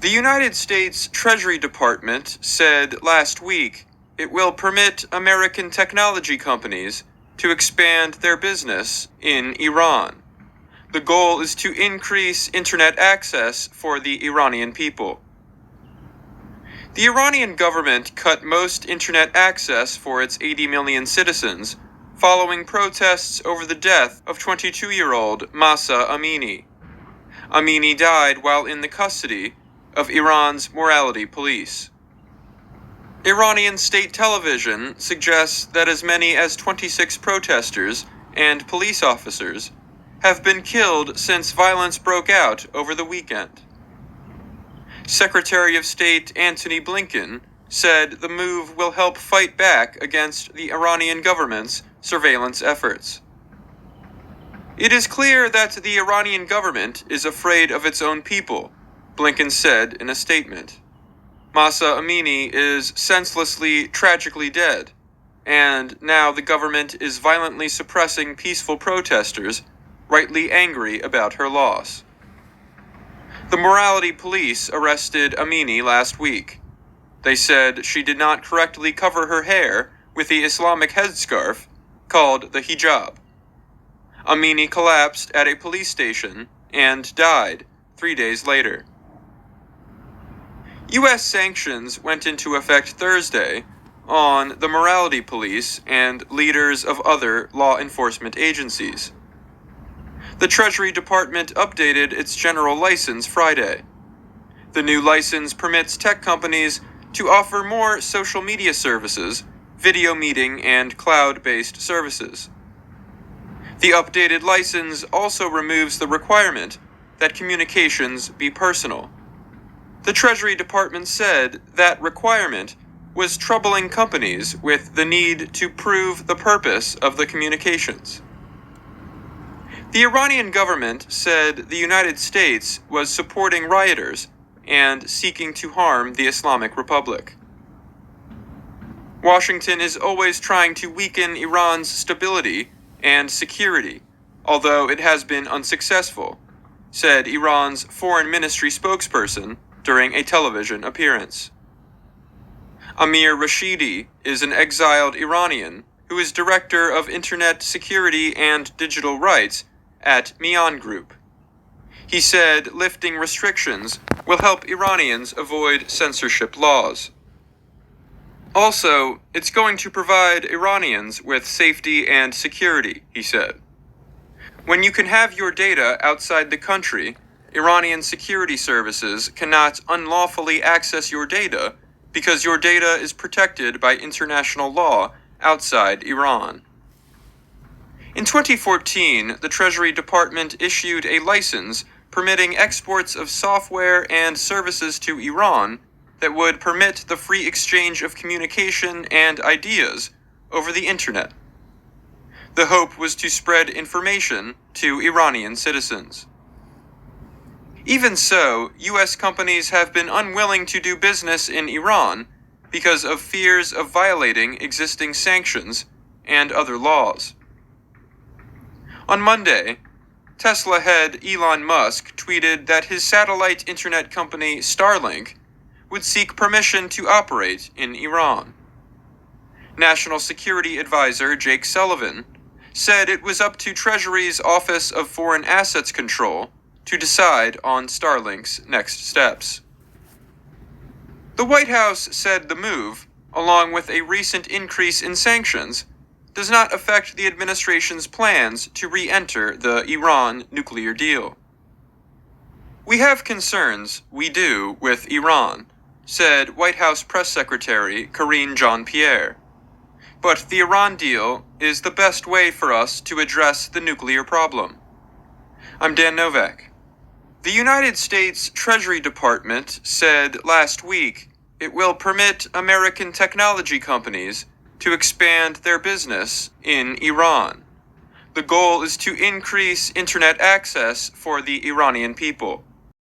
The United States Treasury Department said last week it will permit American technology companies to expand their business in Iran. The goal is to increase internet access for the Iranian people. The Iranian government cut most internet access for its 80 million citizens following protests over the death of 22-year-old Mahsa Amini. Amini died while in the custody of Iran's morality police. Iranian state television suggests that as many as 26 protesters and police officers have been killed since violence broke out over the weekend. Secretary of State Antony Blinken said the move will help fight back against the Iranian government's surveillance efforts. It is clear that the Iranian government is afraid of its own people, Blinken said in a statement. Mahsa Amini is senselessly, tragically dead, and now the government is violently suppressing peaceful protesters, rightly angry about her loss. The morality police arrested Amini last week. They said she did not correctly cover her hair with the Islamic headscarf called the hijab. Amini collapsed at a police station and died 3 days later. U.S. sanctions went into effect Thursday on the morality police and leaders of other law enforcement agencies. The Treasury Department updated its general license Friday. The new license permits tech companies to offer more social media services, video meeting, and cloud-based services. The updated license also removes the requirement that communications be personal. The Treasury Department said that requirement was troubling companies with the need to prove the purpose of the communications. The Iranian government said the United States was supporting rioters and seeking to harm the Islamic Republic. Washington is always trying to weaken Iran's stability and security, although it has been unsuccessful, said Iran's foreign ministry spokesperson during a television appearance. Amir Rashidi is an exiled Iranian who is director of Internet Security and Digital Rights at Mian Group. He said lifting restrictions will help Iranians avoid censorship laws. Also, it's going to provide Iranians with safety and security, he said. When you can have your data outside the country, Iranian security services cannot unlawfully access your data because your data is protected by international law outside Iran. In 2014, the Treasury Department issued a license permitting exports of software and services to Iran that would permit the free exchange of communication and ideas over the internet. The hope was to spread information to Iranian citizens. Even so, U.S. companies have been unwilling to do business in Iran because of fears of violating existing sanctions and other laws. On Monday, Tesla head Elon Musk tweeted that his satellite internet company Starlink would seek permission to operate in Iran. National Security Advisor Jake Sullivan said it was up to Treasury's Office of Foreign Assets Control to decide on Starlink's next steps. The White House said the move, along with a recent increase in sanctions, does not affect the administration's plans to re-enter the Iran nuclear deal. We have concerns, we do, with Iran, said White House Press Secretary Karine Jean-Pierre. But the Iran deal is the best way for us to address the nuclear problem. I'm Dan Novak. The United States Treasury Department said last week it will permit American technology companies to expand their business in Iran. The goal is to increase internet access for the Iranian people.